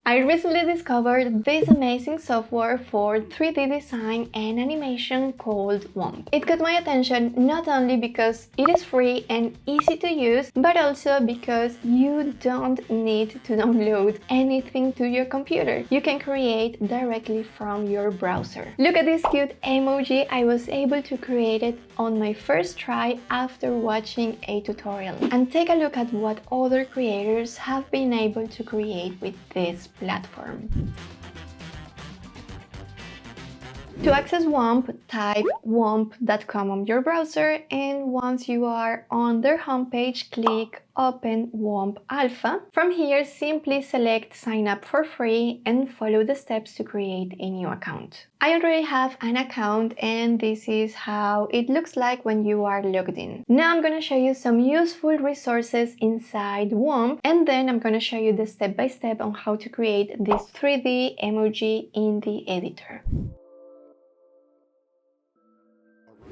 I recently discovered this amazing software for 3D design and animation called WOMP. It got my attention not only because it is free and easy to use, but also because you don't need to download anything to your computer. You can create directly from your browser. Look at this cute emoji. I was able to create it on my first try after watching a tutorial. And take a look at what other creators have been able to create with this platform. To access WOMP, type womp.com on your browser, and once you are on their homepage, click Open WOMP Alpha. From here, simply select Sign up for free and follow the steps to create a new account. I already have an account, and this is how it looks like when you are logged in. Now I'm going to show you some useful resources inside WOMP, and then I'm going to show you the step-by-step on how to create this 3D emoji in the editor.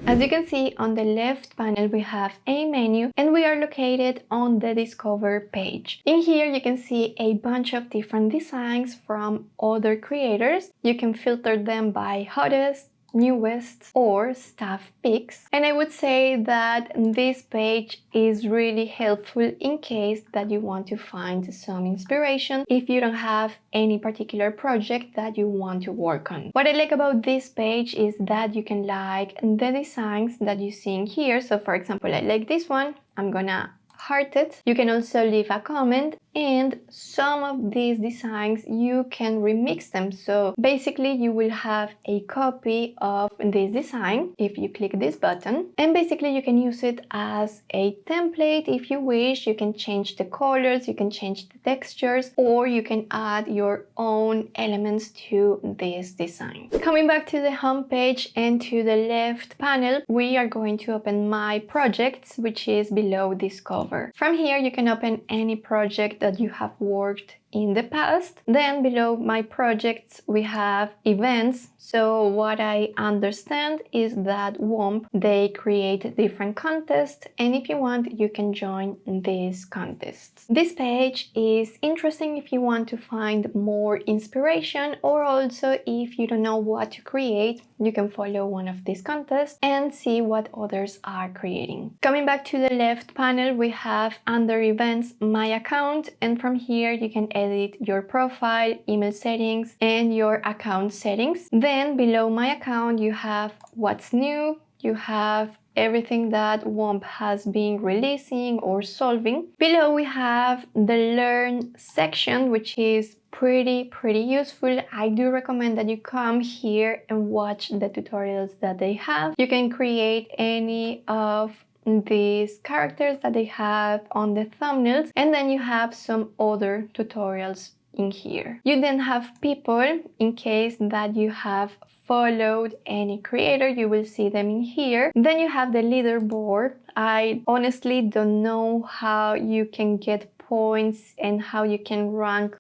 As you can see on the left panel, we have a menu and we are located on the Discover page. In here you can see a bunch of different designs from other creators. You can filter them by hottest, newest, or staff picks, and I would say that this page is really helpful in case that you want to find some inspiration if you don't have any particular project that you want to work on. What I like about this page is that you can like the designs that you see in here. So for example, I like this one, I'm gonna heart it. You can also leave a comment, and some of these designs you can remix them. So basically you will have a copy of this design if you click this button, and basically you can use it as a template if you wish. You can change the colors, you can change the textures, or you can add your own elements to this design. Coming back to the home page and to the left panel, we are going to open My Projects, which is below Discover. From here you can open any project that you have worked in the past. Then below My Projects we have events. So what I understand is that WOMP, they create different contests, and if you want you can join these contests. This page is interesting if you want to find more inspiration, or also if you don't know what to create, you can follow one of these contests and see what others are creating. Coming back to the left panel, we have under events My Account, and from here you can edit your profile, email settings, and your account settings. Then below My Account you have what's new, you have everything that WOMP has been releasing or solving. Below we have the Learn section, which is pretty useful. I do recommend that you come here and watch the tutorials that they have. You can create any of these characters that they have on the thumbnails, and then you have some other tutorials in here. You then have people. In case that you have followed any creator, you will see them in here. Then you have the leaderboard. I honestly don't know how you can get points and how you can rank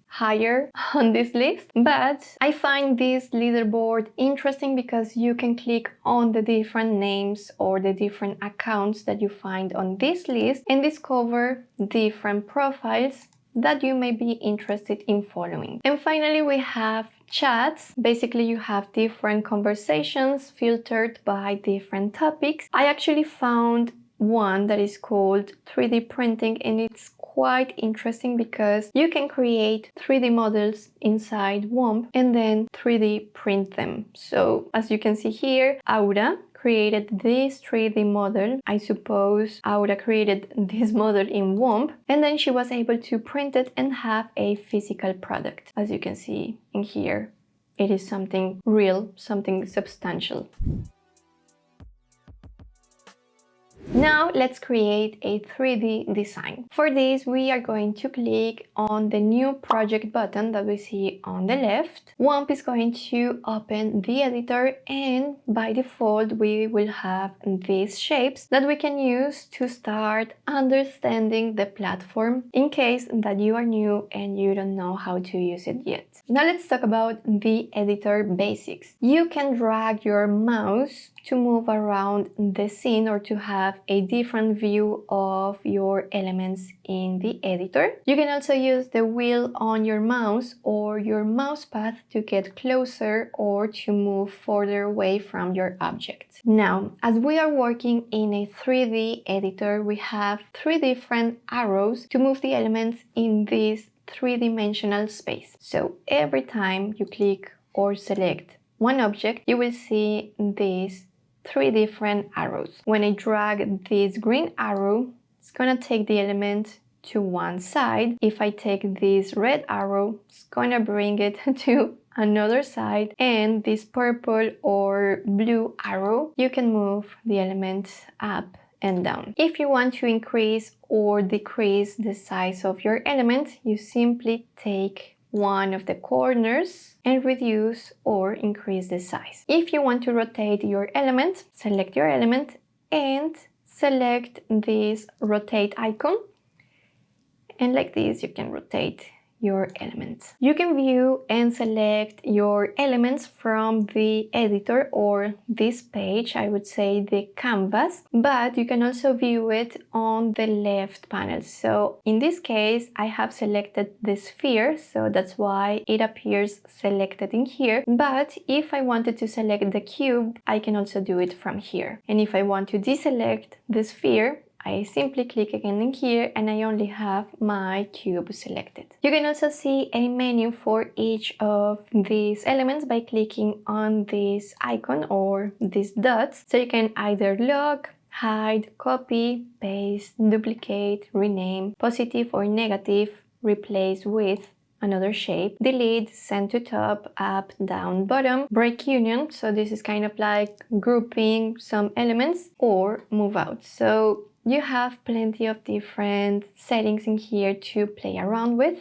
higher on this list, but I find this leaderboard interesting because you can click on the different names or the different accounts that you find on this list and discover different profiles that you may be interested in following. And finally we have chats. Basically you have different conversations filtered by different topics. I actually found one that is called 3D printing, and it's quite interesting because you can create 3D models inside WOMP and then 3D print them. So as you can see here, Aura created this 3D model. I suppose Aura created this model in WOMP, and then she was able to print it and have a physical product. As you can see in here, it is something real, something substantial. Now let's create a 3D design. For this, we are going to click on the new project button that we see on the left. WOMP is going to open the editor, and by default we will have these shapes that we can use to start understanding the platform in case that you are new and you don't know how to use it yet. Now let's talk about the editor basics. You can drag your mouse to move around the scene or to have a different view of your elements in the editor. You can also use the wheel on your mouse or your mouse pad to get closer or to move further away from your object. Now, as we are working in a 3D editor, we have 3 different arrows to move the elements in this three-dimensional space. So every time you click or select one object, you will see these 3 different arrows. When I drag this green arrow, it's gonna take the element to one side. If I take this red arrow, it's gonna bring it to another side, and this purple or blue arrow, you can move the element up and down. If you want to increase or decrease the size of your element, you simply take one of the corners and reduce or increase the size. If you want to rotate your element, select your element and select this rotate icon, and like this you can rotate your elements. You can view and select your elements from the editor or this page, I would say the canvas, but you can also view it on the left panel. So in this case, I have selected the sphere, so that's why it appears selected in here. But if I wanted to select the cube, I can also do it from here. And if I want to deselect the sphere, I simply click again in here and I only have my cube selected. You can also see a menu for each of these elements by clicking on this icon or these dots. So you can either lock, hide, copy, paste, duplicate, rename, positive or negative, replace with another shape, delete, send to top, up, down, bottom, break union, so this is kind of like grouping some elements, or move out. So you have plenty of different settings in here to play around with.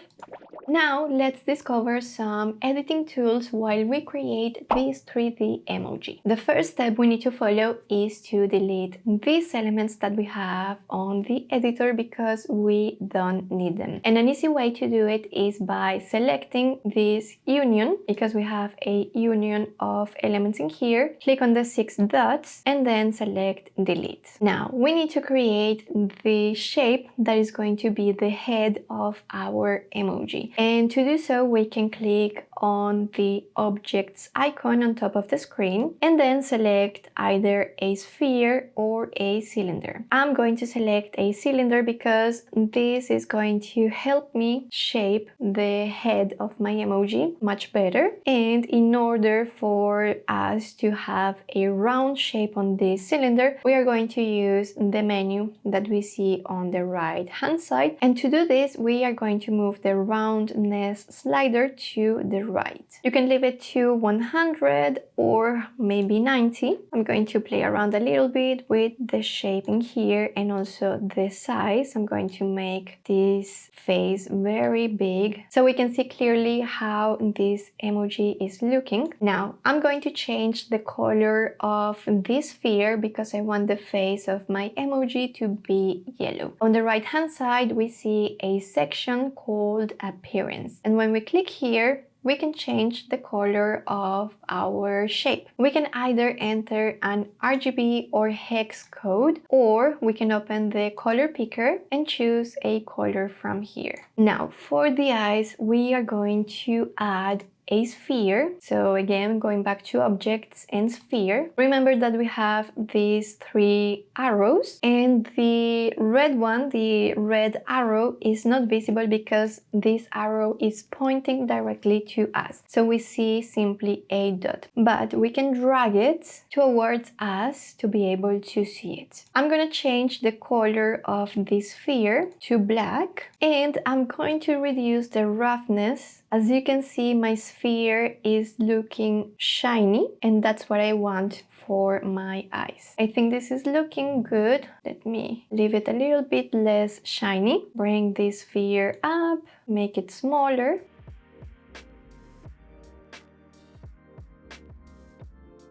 Now let's discover some editing tools while we create this 3D emoji. The first step we need to follow is to delete these elements that we have on the editor because we don't need them. And an easy way to do it is by selecting this union, because we have a union of elements in here. Click on the 6 dots and then select delete. Now we need to create the shape that is going to be the head of our emoji. And to do so, we can click on the objects icon on top of the screen and then select either a sphere or a cylinder. I'm going to select a cylinder because this is going to help me shape the head of my emoji much better. And in order for us to have a round shape on this cylinder, we are going to use the menu that we see on the right hand side. And to do this, we are going to move the roundness slider to the right. You can leave it to 100 or maybe 90. I'm going to play around a little bit with the shaping here and also the size. I'm going to make this face very big so we can see clearly how this emoji is looking. Now I'm going to change the color of this sphere because I want the face of my emoji to be yellow. On the right hand side we see a section called appearance, and when we click here we can change the color of our shape. We can either enter an RGB or hex code, or we can open the color picker and choose a color from here. Now for the eyes, we are going to add a sphere. So again, going back to objects and sphere, remember that we have these 3 arrows, and the red one, the red arrow, is not visible because this arrow is pointing directly to us. So we see simply a dot, but we can drag it towards us to be able to see it. I'm gonna change the color of this sphere to black, and I'm going to reduce the roughness. As you can see, my sphere is looking shiny, and that's what I want for my eyes. I think this is looking good. Let me leave it a little bit less shiny. Bring this sphere up, make it smaller.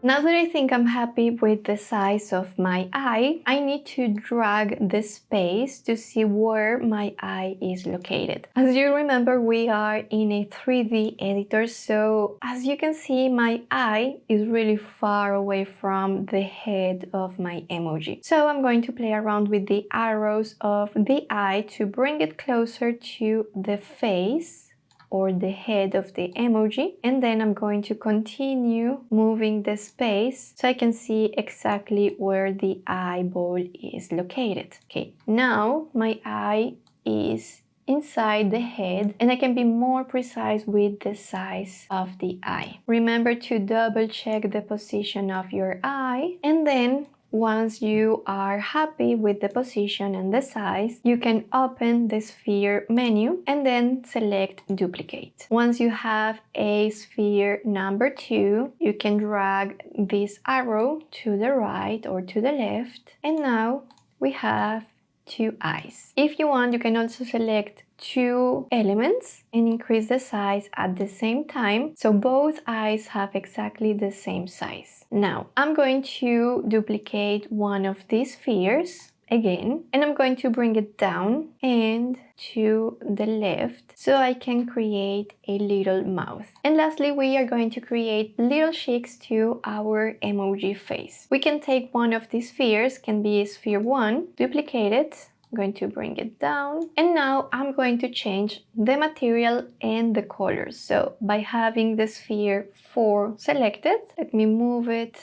Now that I think I'm happy with the size of my eye, I need to drag the space to see where my eye is located. As you remember, we are in a 3D editor, so as you can see, my eye is really far away from the head of my emoji. So I'm going to play around with the arrows of the eye to bring it closer to the face or the head of the emoji, and then I'm going to continue moving the space so I can see exactly where the eyeball is located. Okay, now my eye is inside the head and I can be more precise with the size of the eye. Remember to double check the position of your eye, and then once you are happy with the position and the size, you can open the sphere menu and then select duplicate. Once you have a sphere number 2, you can drag this arrow to the right or to the left, and now we have 2 eyes. If you want, you can also select 2 elements and increase the size at the same time, so both eyes have exactly the same size. Now, I'm going to duplicate one of these spheres again, and I'm going to bring it down and to the left so I can create a little mouth. And lastly, we are going to create little cheeks to our emoji face. We can take one of these spheres, can be sphere 1, duplicate it, I'm going to bring it down, and now I'm going to change the material and the colors. So by having the sphere 4 selected, let me move it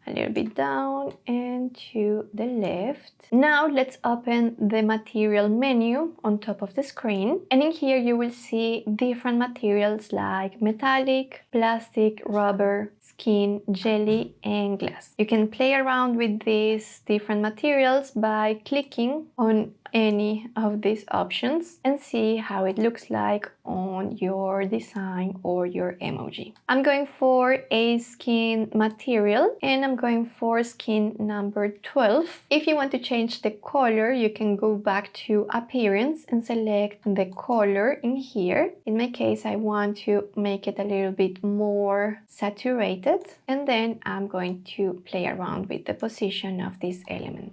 a little bit down and to the left. Now let's open the material menu on top of the screen, and in here you will see different materials like metallic, plastic, rubber, skin, jelly and glass. You can play around with these different materials by clicking on any of these options and see how it looks like on your design or your emoji. I'm going for a skin material and I'm going for skin number 12. If you want to change the color, you can go back to appearance and select the color in here. In my case, I want to make it a little bit more saturated, and then I'm going to play around with the position of this element.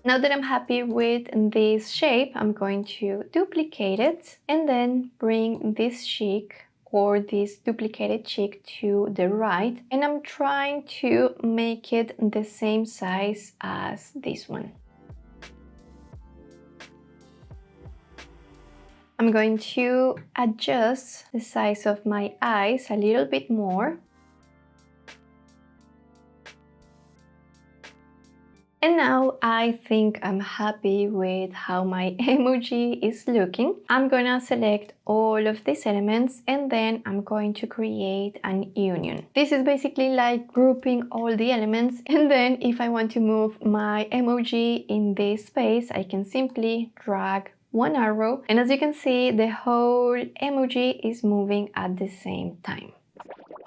Now that I'm happy with this shape, I'm going to duplicate it and then bring this cheek or this duplicated cheek to the right, and I'm trying to make it the same size as this one. I'm going to adjust the size of my eyes a little bit more. And now I think I'm happy with how my emoji is looking. I'm gonna select all of these elements and then I'm going to create an union. This is basically like grouping all the elements, and then if I want to move my emoji in this space, I can simply drag one arrow, and as you can see, the whole emoji is moving at the same time.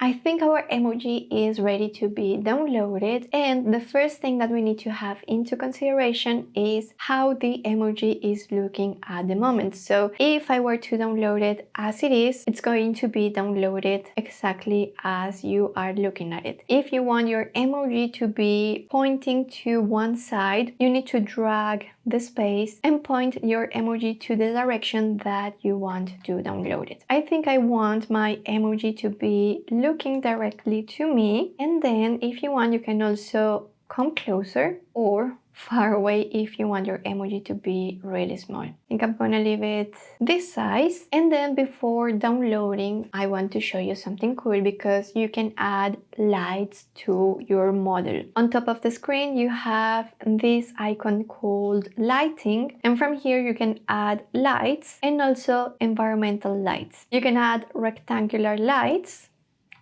I think our emoji is ready to be downloaded, and the first thing that we need to have into consideration is how the emoji is looking at the moment. So if I were to download it as it is, it's going to be downloaded exactly as you are looking at it. If you want your emoji to be pointing to one side, you need to drag the space and point your emoji to the direction that you want to download it. I think I want my emoji to be looking directly to me, and then if you want, you can also come closer or far away if you want your emoji to be really small. I think I'm gonna leave it this size, and then before downloading I want to show you something cool because you can add lights to your model. On top of the screen you have this icon called lighting, and from here you can add lights and also environmental lights. You can add rectangular lights.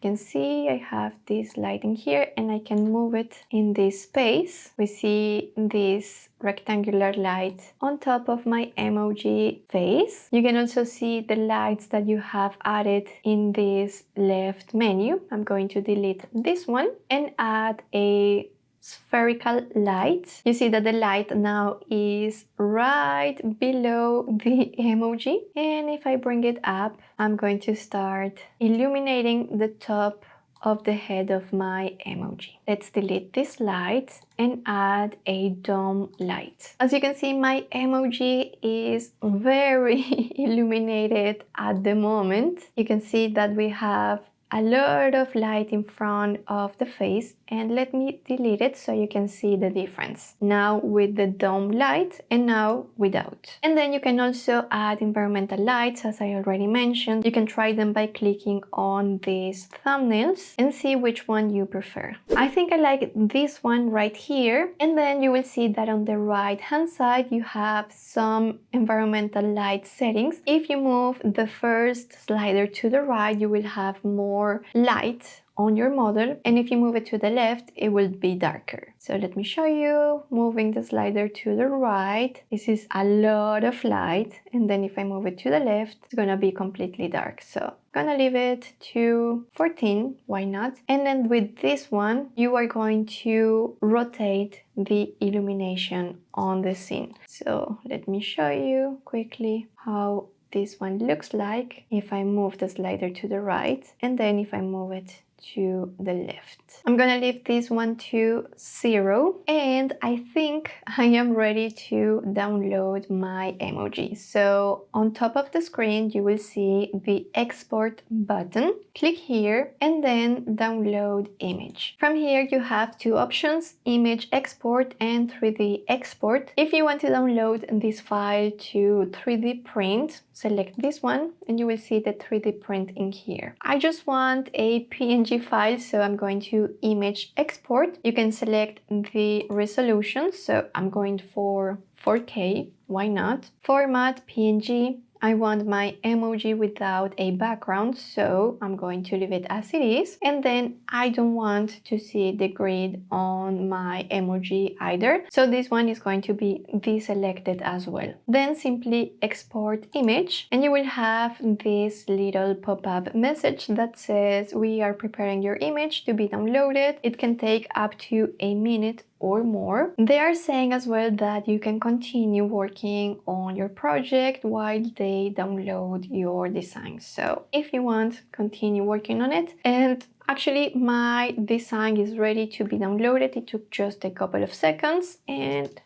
You can see I have this lighting here and I can move it in this space. We see this rectangular light on top of my emoji face. You can also see the lights that you have added in this left menu. I'm going to delete this one and add a spherical light. You see that the light now is right below the emoji, and if I bring it up, I'm going to start illuminating the top of the head of my emoji. Let's delete this light and add a dome light. As you can see, my emoji is very illuminated at the moment. You can see that we have a lot of light in front of the face, and let me delete it so you can see the difference. Now with the dome light and now without. And then you can also add environmental lights, as I already mentioned. You can try them by clicking on these thumbnails and see which one you prefer. I think I like this one right here, and then you will see that on the right hand side you have some environmental light settings. If you move the first slider to the right, you will have more light on your model, and if you move it to the left, it will be darker. So let me show you. Moving the slider to the right, this is a lot of light, and then if I move it to the left, it's gonna be completely dark. So I'm gonna leave it to 14, why not? And then with this one, you are going to rotate the illumination on the scene. So let me show you quickly how this one looks like if I move the slider to the right, and then if I move it to the left. I'm gonna leave this one to 0, and I think I am ready to download my emoji. So on top of the screen you will see the export button. Click here and then download image. From here you have two options, image export and 3D export. If you want to download this file to 3D print, select this one and you will see the 3D print in here. I just want a PNG file, so I'm going to image export. You can select the resolution, so I'm going for 4K, why not? Format PNG. I want my emoji without a background, so I'm going to leave it as it is. And then I don't want to see the grid on my emoji either, so this one is going to be deselected as well. Then simply export image, and you will have this little pop-up message that says we are preparing your image to be downloaded. It can take up to a minute or more. They are saying as well that you can continue working on your project while they download your design. So if you want, continue working on it. And actually my design is ready to be downloaded. It took just a couple of seconds, and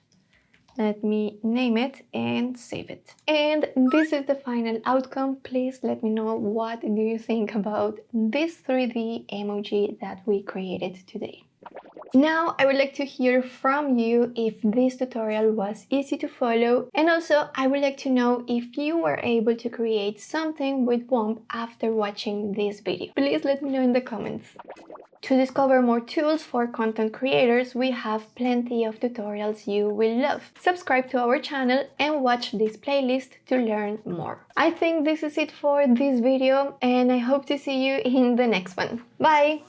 let me name it and save it. And this is the final outcome. Please let me know, what do you think about this 3D emoji that we created today? Now I would like to hear from you if this tutorial was easy to follow, and also I would like to know if you were able to create something with WOMP after watching this video. Please let me know in the comments. To discover more tools for content creators, we have plenty of tutorials you will love. Subscribe to our channel and watch this playlist to learn more. I think this is it for this video, and I hope to see you in the next one. Bye!